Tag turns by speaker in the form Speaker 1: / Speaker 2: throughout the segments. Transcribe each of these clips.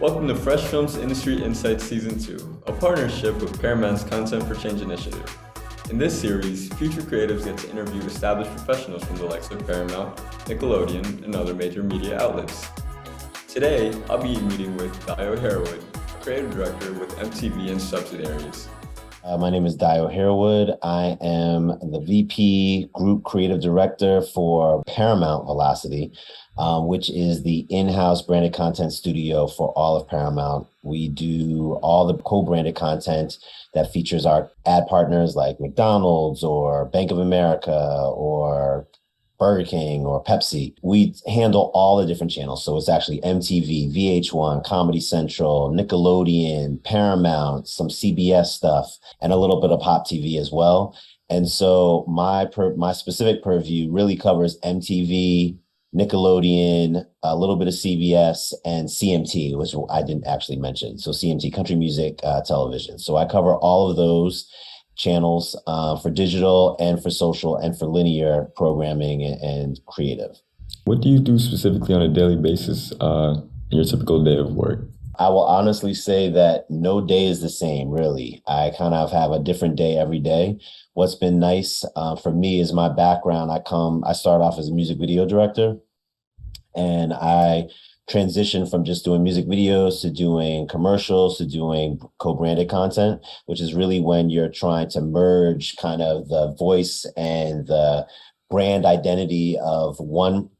Speaker 1: Welcome to Fresh Films Industry Insights Season 2, a partnership with Paramount's Content for Change initiative. In this series, future creatives get to interview established professionals from the likes of Paramount, Nickelodeon, and other major media outlets. Today, I'll be meeting with Dio Harewood, a creative director with MTV and subsidiaries.
Speaker 2: My name is Dio Harewood. I am the VP Group Creative Director for Paramount Velocity, which is the in-house branded content studio for all of Paramount. We do all the co-branded content that features our ad partners like McDonald's or Bank of America or Burger King or Pepsi. We handle all the different channels. So it's actually MTV, VH1, Comedy Central, Nickelodeon, Paramount, some CBS stuff, and a little bit of Pop TV as well. And so my specific purview really covers MTV, Nickelodeon, a little bit of CBS, and CMT, which I didn't actually mention. So CMT, Country Music Television. So I cover all of those channels for digital and for social and for linear programming and creative.
Speaker 1: What do you do specifically on a daily basis in your typical day of work?
Speaker 2: I will honestly say that no day is the same, really. I kind of have a different day every day. What's been nice for me is my background. I start off as a music video director, and I transition from just doing music videos to doing commercials to doing co-branded content, which is really when you're trying to merge kind of the voice and the brand identity of one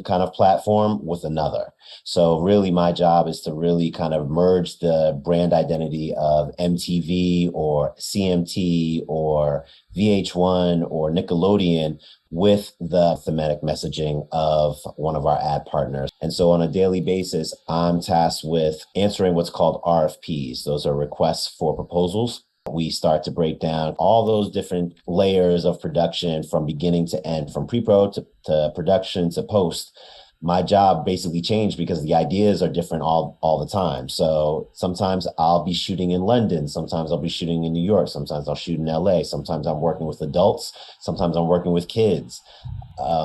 Speaker 2: kind of platform with another. So really my job is to really kind of merge the brand identity of MTV or CMT or VH1 or Nickelodeon with the thematic messaging of one of our ad partners. And so on a daily basis, I'm tasked with answering what's called RFPs. Those are requests for proposals. We start to break down all those different layers of production from beginning to end, from pre-pro to production to post. My job basically changed because the ideas are different all the time. So sometimes I'll be shooting in London. Sometimes I'll be shooting in New York. Sometimes I'll shoot in LA. Sometimes I'm working with adults. Sometimes I'm working with kids.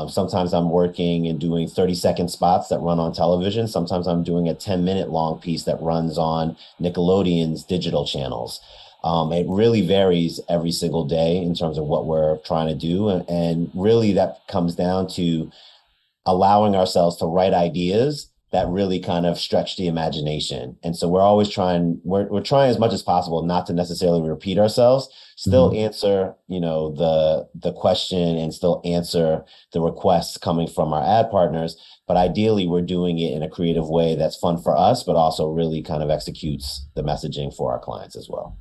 Speaker 2: Sometimes I'm working and doing 30-second spots that run on television. Sometimes I'm doing a 10-minute long piece that runs on Nickelodeon's digital channels. It really varies every single day in terms of what we're trying to do. And really that comes down to allowing ourselves to write ideas that really kind of stretch the imagination. And so we're always trying as much as possible not to necessarily repeat ourselves, still answer, the question and still answer the requests coming from our ad partners. But ideally, we're doing it in a creative way that's fun for us, but also really kind of executes the messaging for our clients as well.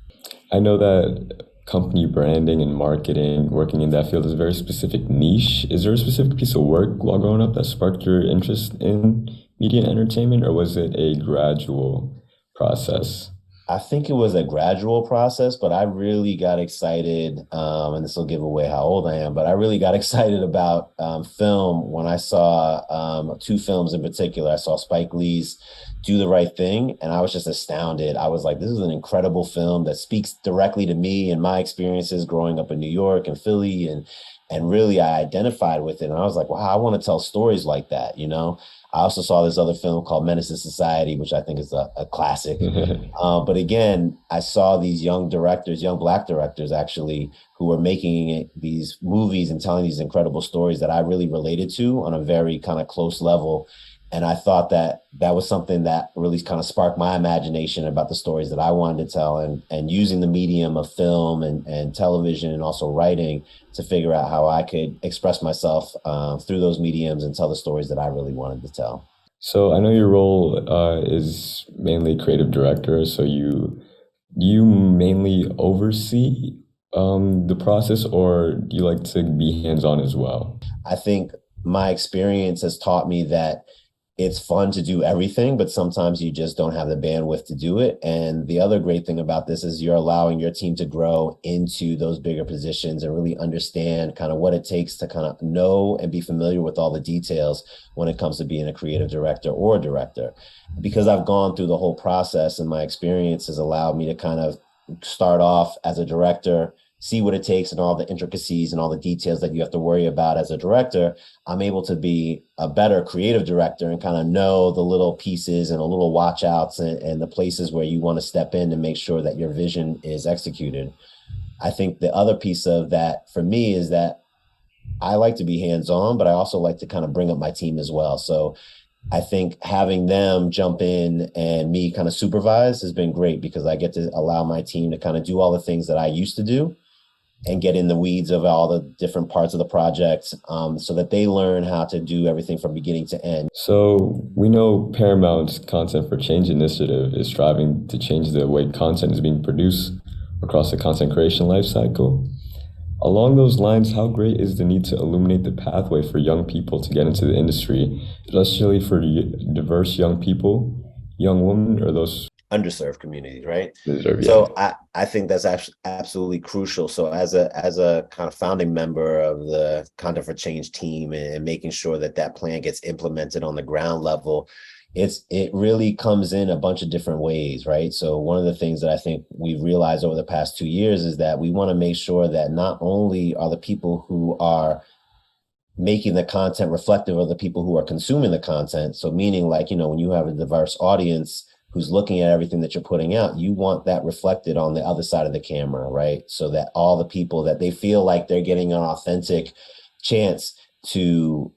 Speaker 1: I know that company branding and marketing, working in that field, is a very specific niche. Is there a specific piece of work while growing up that sparked your interest in media and entertainment, or was it a gradual process?
Speaker 2: I think it was a gradual process, but I really got excited, and this will give away how old I am, but I really got excited about film when I saw two films in particular. I saw Spike Lee's Do the Right Thing, and I was just astounded. I was like, this is an incredible film that speaks directly to me and my experiences growing up in New York and Philly, and really I identified with it. And I was like, wow, I want to tell stories like that, I also saw this other film called Menace to Society, which I think is a classic. But again, I saw these young Black directors actually, who were making these movies and telling these incredible stories that I really related to on a very kind of close level. And I thought that was something that really kind of sparked my imagination about the stories that I wanted to tell, and using the medium of film and television and also writing to figure out how I could express myself through those mediums and tell the stories that I really wanted to tell.
Speaker 1: So I know your role is mainly creative director. So you mainly oversee the process, or do you like to be hands-on as well?
Speaker 2: I think my experience has taught me that it's fun to do everything, but sometimes you just don't have the bandwidth to do it. And the other great thing about this is you're allowing your team to grow into those bigger positions and really understand kind of what it takes to kind of know and be familiar with all the details when it comes to being a creative director or a director. Because I've gone through the whole process, and my experience has allowed me to kind of start off as a director, see what it takes and all the intricacies and all the details that you have to worry about as a director, I'm able to be a better creative director and kind of know the little pieces and the little watch outs and the places where you want to step in and make sure that your vision is executed. I think the other piece of that for me is that I like to be hands-on, but I also like to kind of bring up my team as well. So I think having them jump in and me kind of supervise has been great because I get to allow my team to kind of do all the things that I used to do and get in the weeds of all the different parts of the project, so that they learn how to do everything from beginning to end.
Speaker 1: So we know Paramount's Content for Change initiative is striving to change the way content is being produced across the content creation lifecycle. Along those lines, how great is the need to illuminate the pathway for young people to get into the industry, especially for diverse young people, young women, or those
Speaker 2: underserved communities, right?
Speaker 1: deserve?
Speaker 2: So I think that's actually absolutely crucial. So as a kind of founding member of the Content for Change team and making sure that that plan gets implemented on the ground level, it really comes in a bunch of different ways, right? So one of the things that I think we've realized over the past 2 years is that we want to make sure that not only are the people who are making the content reflective of the people who are consuming the content. So meaning like, when you have a diverse audience who's looking at everything that you're putting out, you want that reflected on the other side of the camera, right? So that all the people that they feel like they're getting an authentic chance to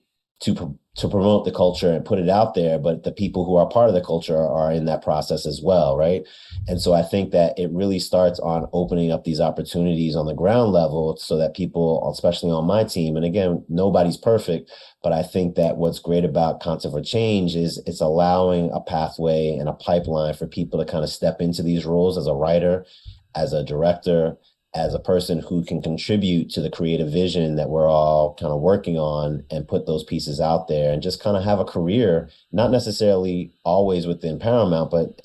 Speaker 2: promote the culture and put it out there, but the people who are part of the culture are in that process as well, right? And so I think that it really starts on opening up these opportunities on the ground level so that people, especially on my team, and again, nobody's perfect, but I think that what's great about Content for Change is it's allowing a pathway and a pipeline for people to kind of step into these roles as a writer, as a director, as a person who can contribute to the creative vision that we're all kind of working on and put those pieces out there and just kind of have a career, not necessarily always within Paramount, but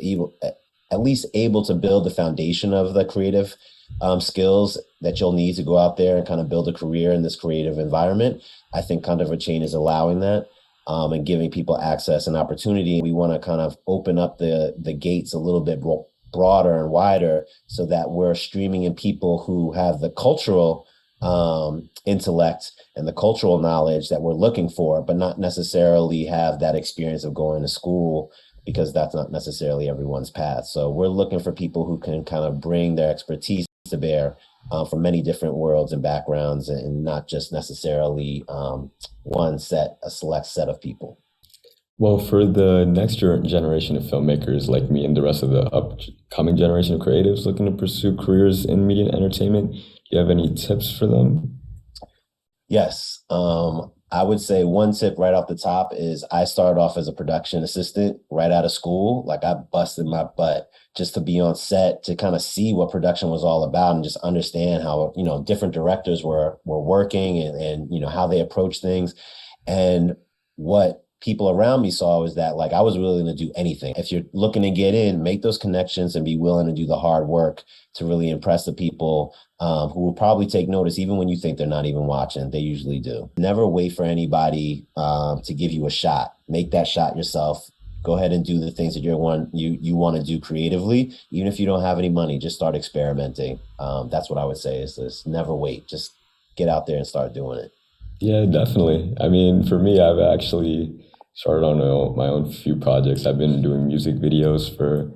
Speaker 2: at least able to build the foundation of the creative skills that you'll need to go out there and kind of build a career in this creative environment. I think Content for Change is allowing that and giving people access and opportunity. We want to kind of open up the gates a little bit broader and wider so that we're streaming in people who have the cultural intellect and the cultural knowledge that we're looking for, but not necessarily have that experience of going to school, because that's not necessarily everyone's path. So we're looking for people who can kind of bring their expertise to bear from many different worlds and backgrounds, and not just necessarily a select set of people.
Speaker 1: Well, for the next generation of filmmakers like me and the rest of the upcoming generation of creatives looking to pursue careers in media and entertainment, do you have any tips for them?
Speaker 2: Yes. I would say one tip right off the top is I started off as a production assistant right out of school. Like I busted my butt just to be on set, to kind of see what production was all about and just understand how, different directors were working and how they approach things. And what people around me saw was that like I was willing to do anything. If you're looking to get in, make those connections and be willing to do the hard work to really impress the people who will probably take notice even when you think they're not even watching. They usually do. Never wait for anybody to give you a shot. Make that shot yourself. Go ahead and do the things that you want to do creatively. Even if you don't have any money, just start experimenting. That's what I would say is this: never wait. Just get out there and start doing it.
Speaker 1: Yeah, definitely. I mean, for me, I've actually started on my own few projects. I've been doing music videos for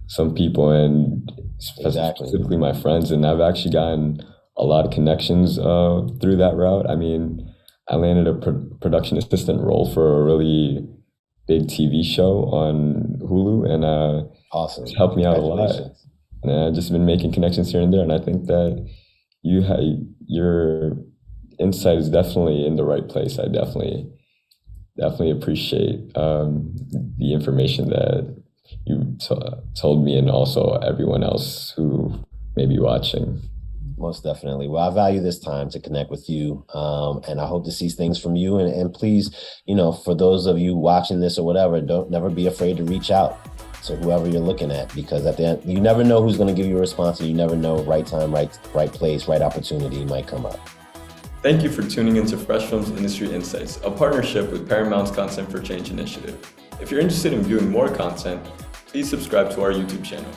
Speaker 1: some people and specifically my friends, and I've actually gotten a lot of connections through that route. I mean, I landed a production assistant role for a really big TV show on Hulu, and
Speaker 2: awesome.
Speaker 1: It's helped me out a lot. And I've just been making connections here and there, and I think that your insight is definitely in the right place. I definitely appreciate the information that you told me, and also everyone else who may be watching.
Speaker 2: Most definitely. Well, I value this time to connect with you, and I hope to see things from you. And please, for those of you watching this or whatever, never be afraid to reach out to whoever you're looking at, because at the end, you never know who's going to give you a response, and you never know right time, right place, right opportunity might come up.
Speaker 1: Thank you for tuning into Fresh Films Industry Insights, a partnership with Paramount's Content for Change initiative. If you're interested in viewing more content, please subscribe to our YouTube channel.